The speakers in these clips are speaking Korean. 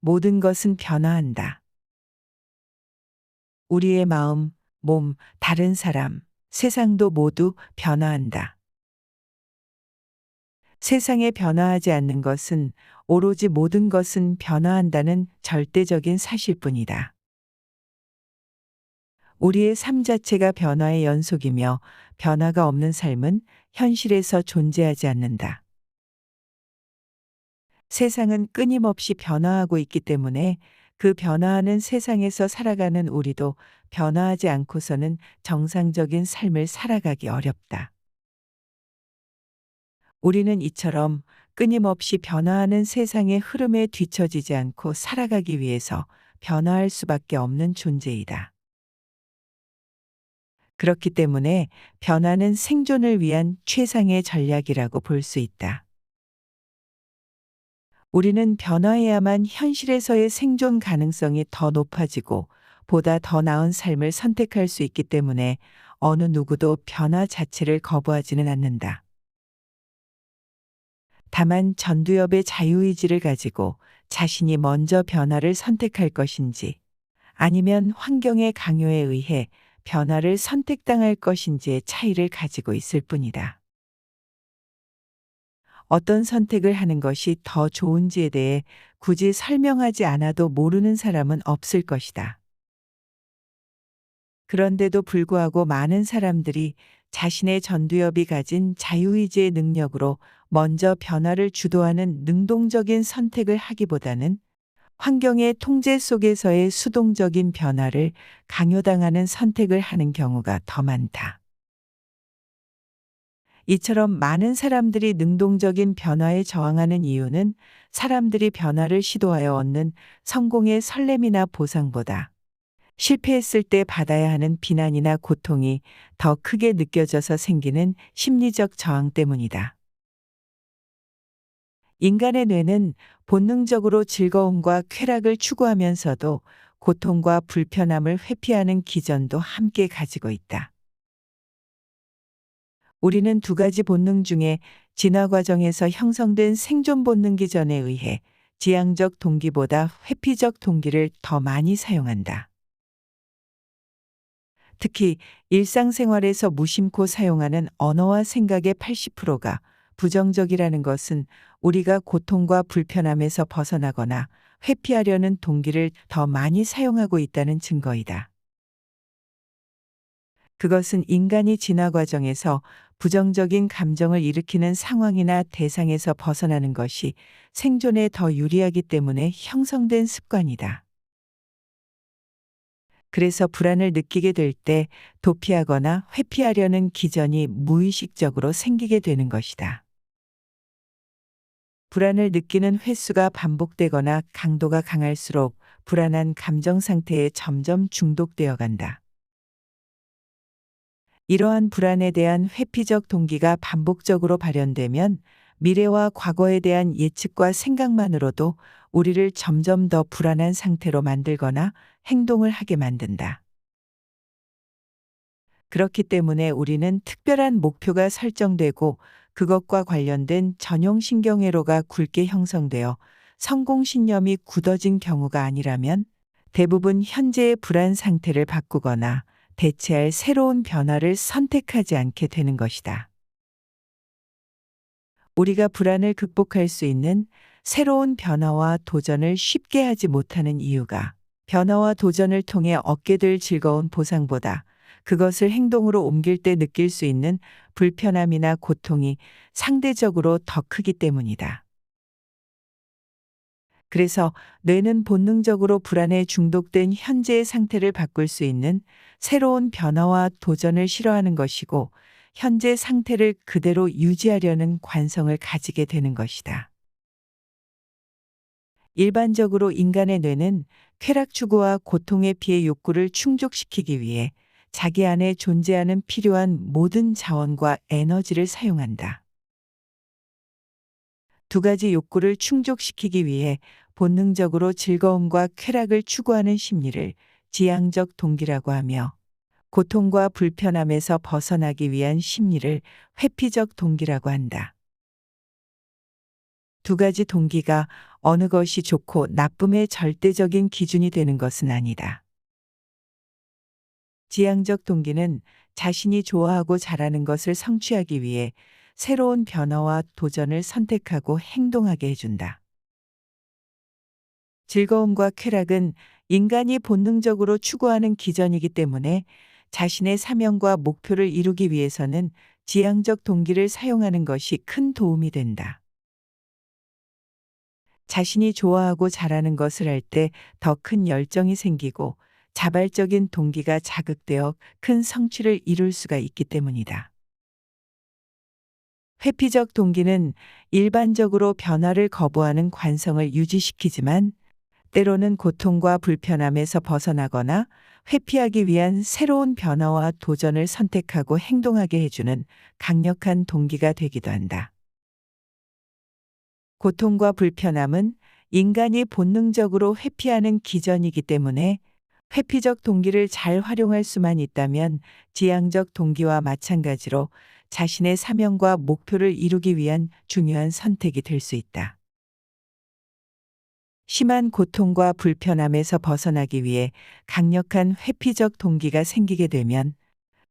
모든 것은 변화한다. 우리의 마음, 몸, 다른 사람, 세상도 모두 변화한다. 세상에 변화하지 않는 것은 오로지 모든 것은 변화한다는 절대적인 사실뿐이다. 우리의 삶 자체가 변화의 연속이며 변화가 없는 삶은 현실에서 존재하지 않는다. 세상은 끊임없이 변화하고 있기 때문에 그 변화하는 세상에서 살아가는 우리도 변화하지 않고서는 정상적인 삶을 살아가기 어렵다. 우리는 이처럼 끊임없이 변화하는 세상의 흐름에 뒤처지지 않고 살아가기 위해서 변화할 수밖에 없는 존재이다. 그렇기 때문에 변화는 생존을 위한 최상의 전략이라고 볼 수 있다. 우리는 변화해야만 현실에서의 생존 가능성이 더 높아지고 보다 더 나은 삶을 선택할 수 있기 때문에 어느 누구도 변화 자체를 거부하지는 않는다. 다만 전두엽의 자유의지를 가지고 자신이 먼저 변화를 선택할 것인지 아니면 환경의 강요에 의해 변화를 선택당할 것인지의 차이를 가지고 있을 뿐이다. 어떤 선택을 하는 것이 더 좋은지에 대해 굳이 설명하지 않아도 모르는 사람은 없을 것이다. 그런데도 불구하고 많은 사람들이 자신의 전두엽이 가진 자유의지의 능력으로 먼저 변화를 주도하는 능동적인 선택을 하기보다는 환경의 통제 속에서의 수동적인 변화를 강요당하는 선택을 하는 경우가 더 많다. 이처럼 많은 사람들이 능동적인 변화에 저항하는 이유는 사람들이 변화를 시도하여 얻는 성공의 설렘이나 보상보다 실패했을 때 받아야 하는 비난이나 고통이 더 크게 느껴져서 생기는 심리적 저항 때문이다. 인간의 뇌는 본능적으로 즐거움과 쾌락을 추구하면서도 고통과 불편함을 회피하는 기전도 함께 가지고 있다. 우리는 두 가지 본능 중에 진화 과정에서 형성된 생존 본능 기전에 의해 지향적 동기보다 회피적 동기를 더 많이 사용한다. 특히 일상생활에서 무심코 사용하는 언어와 생각의 80%가 부정적이라는 것은 우리가 고통과 불편함에서 벗어나거나 회피하려는 동기를 더 많이 사용하고 있다는 증거이다. 그것은 인간이 진화 과정에서 부정적인 감정을 일으키는 상황이나 대상에서 벗어나는 것이 생존에 더 유리하기 때문에 형성된 습관이다. 그래서 불안을 느끼게 될 때 도피하거나 회피하려는 기전이 무의식적으로 생기게 되는 것이다. 불안을 느끼는 횟수가 반복되거나 강도가 강할수록 불안한 감정 상태에 점점 중독되어 간다. 이러한 불안에 대한 회피적 동기가 반복적으로 발현되면 미래와 과거에 대한 예측과 생각만으로도 우리를 점점 더 불안한 상태로 만들거나 행동을 하게 만든다. 그렇기 때문에 우리는 특별한 목표가 설정되고 그것과 관련된 전용 신경회로가 굵게 형성되어 성공신념이 굳어진 경우가 아니라면 대부분 현재의 불안 상태를 바꾸거나 대체할 새로운 변화를 선택하지 않게 되는 것이다. 우리가 불안을 극복할 수 있는 새로운 변화와 도전을 쉽게 하지 못하는 이유가 변화와 도전을 통해 얻게 될 즐거운 보상보다 그것을 행동으로 옮길 때 느낄 수 있는 불편함이나 고통이 상대적으로 더 크기 때문이다. 그래서 뇌는 본능적으로 불안에 중독된 현재의 상태를 바꿀 수 있는 새로운 변화와 도전을 싫어하는 것이고 현재 상태를 그대로 유지하려는 관성을 가지게 되는 것이다. 일반적으로 인간의 뇌는 쾌락 추구와 고통의 피해 욕구를 충족시키기 위해 자기 안에 존재하는 필요한 모든 자원과 에너지를 사용한다. 두 가지 욕구를 충족시키기 위해 본능적으로 즐거움과 쾌락을 추구하는 심리를 지향적 동기라고 하며 고통과 불편함에서 벗어나기 위한 심리를 회피적 동기라고 한다. 두 가지 동기가 어느 것이 좋고 나쁨의 절대적인 기준이 되는 것은 아니다. 지향적 동기는 자신이 좋아하고 잘하는 것을 성취하기 위해 새로운 변화와 도전을 선택하고 행동하게 해준다. 즐거움과 쾌락은 인간이 본능적으로 추구하는 기전이기 때문에 자신의 사명과 목표를 이루기 위해서는 지향적 동기를 사용하는 것이 큰 도움이 된다. 자신이 좋아하고 잘하는 것을 할 때 더 큰 열정이 생기고 자발적인 동기가 자극되어 큰 성취를 이룰 수가 있기 때문이다. 회피적 동기는 일반적으로 변화를 거부하는 관성을 유지시키지만 때로는 고통과 불편함에서 벗어나거나 회피하기 위한 새로운 변화와 도전을 선택하고 행동하게 해주는 강력한 동기가 되기도 한다. 고통과 불편함은 인간이 본능적으로 회피하는 기전이기 때문에 회피적 동기를 잘 활용할 수만 있다면 지향적 동기와 마찬가지로 자신의 사명과 목표를 이루기 위한 중요한 선택이 될 수 있다. 심한 고통과 불편함에서 벗어나기 위해 강력한 회피적 동기가 생기게 되면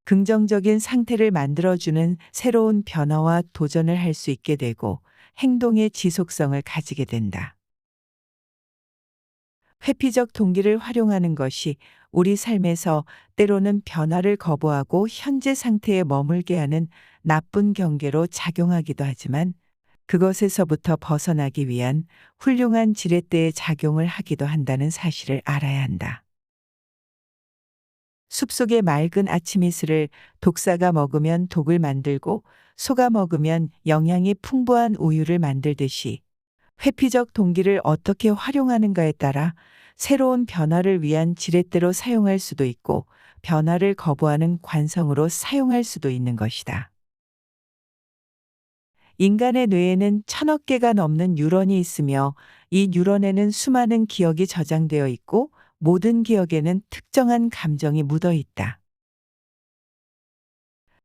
긍정적인 상태를 만들어주는 새로운 변화와 도전을 할 수 있게 되고 행동의 지속성을 가지게 된다. 회피적 동기를 활용하는 것이 우리 삶에서 때로는 변화를 거부하고 현재 상태에 머물게 하는 나쁜 경계로 작용하기도 하지만 그것에서부터 벗어나기 위한 훌륭한 지렛대의 작용을 하기도 한다는 사실을 알아야 한다. 숲속의 맑은 아침 이슬을 독사가 먹으면 독을 만들고 소가 먹으면 영양이 풍부한 우유를 만들듯이 회피적 동기를 어떻게 활용하는가에 따라 새로운 변화를 위한 지렛대로 사용할 수도 있고 변화를 거부하는 관성으로 사용할 수도 있는 것이다. 인간의 뇌에는 1000억 개가 넘는 뉴런이 있으며 이 뉴런에는 수많은 기억이 저장되어 있고 모든 기억에는 특정한 감정이 묻어 있다.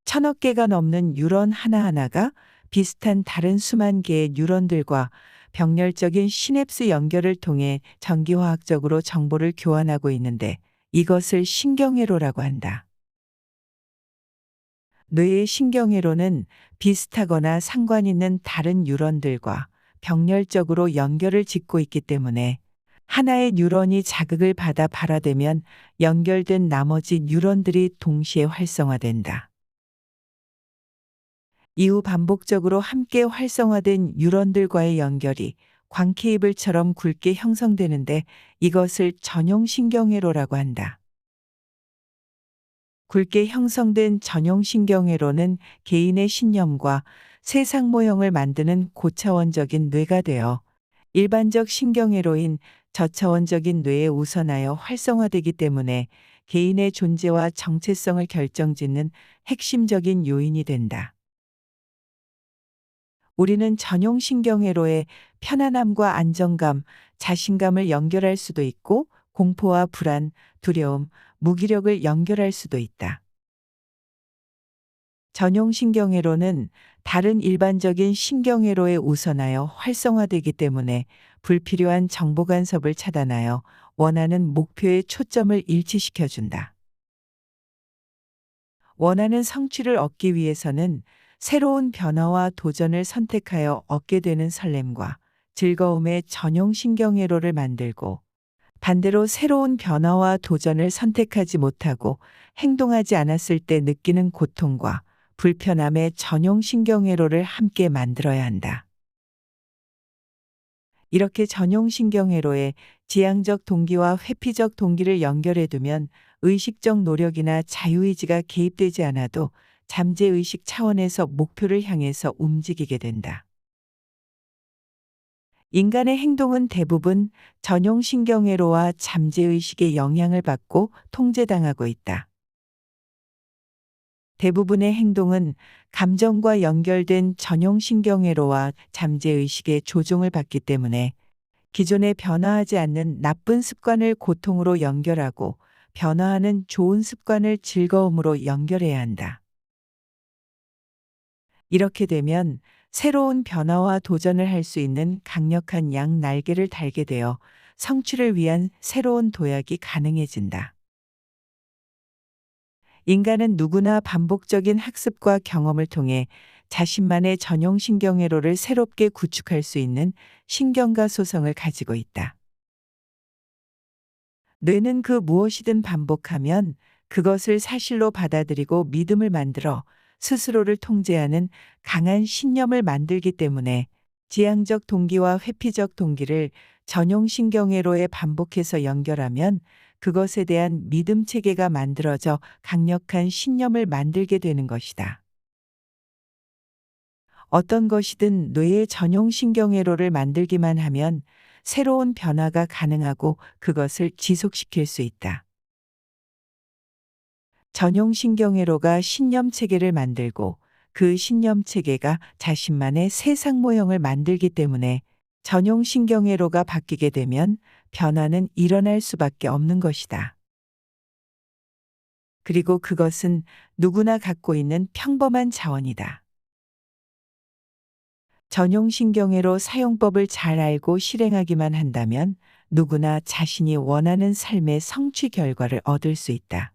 1000억 개가 넘는 뉴런 하나하나가 비슷한 다른 수만 개의 뉴런들과 병렬적인 시냅스 연결을 통해 전기화학적으로 정보를 교환하고 있는데 이것을 신경회로라고 한다. 뇌의 신경회로는 비슷하거나 상관 있는 다른 뉴런들과 병렬적으로 연결을 짓고 있기 때문에 하나의 뉴런이 자극을 받아 발화되면 연결된 나머지 뉴런들이 동시에 활성화된다. 이후 반복적으로 함께 활성화된 뉴런들과의 연결이 광 케이블처럼 굵게 형성되는데 이것을 전용신경회로라고 한다. 굵게 형성된 전용신경회로는 개인의 신념과 세상 모형을 만드는 고차원적인 뇌가 되어 일반적 신경회로인 저차원적인 뇌에 우선하여 활성화되기 때문에 개인의 존재와 정체성을 결정짓는 핵심적인 요인이 된다. 우리는 전용신경회로에 편안함과 안정감, 자신감을 연결할 수도 있고 공포와 불안, 두려움, 무기력을 연결할 수도 있다. 전용신경회로는 다른 일반적인 신경회로에 우선하여 활성화되기 때문에 불필요한 정보 간섭을 차단하여 원하는 목표에 초점을 일치시켜준다. 원하는 성취를 얻기 위해서는 새로운 변화와 도전을 선택하여 얻게 되는 설렘과 즐거움의 전용신경회로를 만들고 반대로 새로운 변화와 도전을 선택하지 못하고 행동하지 않았을 때 느끼는 고통과 불편함의 전용신경회로를 함께 만들어야 한다. 이렇게 전용신경회로에 지향적 동기와 회피적 동기를 연결해 두면 의식적 노력이나 자유의지가 개입되지 않아도 잠재의식 차원에서 목표를 향해서 움직이게 된다. 인간의 행동은 대부분 전용신경회로와 잠재의식의 영향을 받고 통제당하고 있다. 대부분의 행동은 감정과 연결된 전용신경회로와 잠재의식의 조종을 받기 때문에 기존에 변화하지 않는 나쁜 습관을 고통으로 연결하고 변화하는 좋은 습관을 즐거움으로 연결해야 한다. 이렇게 되면 새로운 변화와 도전을 할 수 있는 강력한 양 날개를 달게 되어 성취를 위한 새로운 도약이 가능해진다. 인간은 누구나 반복적인 학습과 경험을 통해 자신만의 전용 신경회로를 새롭게 구축할 수 있는 신경과 소성을 가지고 있다. 뇌는 그 무엇이든 반복하면 그것을 사실로 받아들이고 믿음을 만들어 스스로를 통제하는 강한 신념을 만들기 때문에 지향적 동기와 회피적 동기를 전용 신경회로에 반복해서 연결하면 그것에 대한 믿음 체계가 만들어져 강력한 신념을 만들게 되는 것이다. 어떤 것이든 뇌의 전용 신경회로를 만들기만 하면 새로운 변화가 가능하고 그것을 지속시킬 수 있다. 전용 신경회로가 신념 체계를 만들고 그 신념 체계가 자신만의 세상 모형을 만들기 때문에 전용 신경회로가 바뀌게 되면 변화는 일어날 수밖에 없는 것이다. 그리고 그것은 누구나 갖고 있는 평범한 자원이다. 전용 신경회로 사용법을 잘 알고 실행하기만 한다면 누구나 자신이 원하는 삶의 성취 결과를 얻을 수 있다.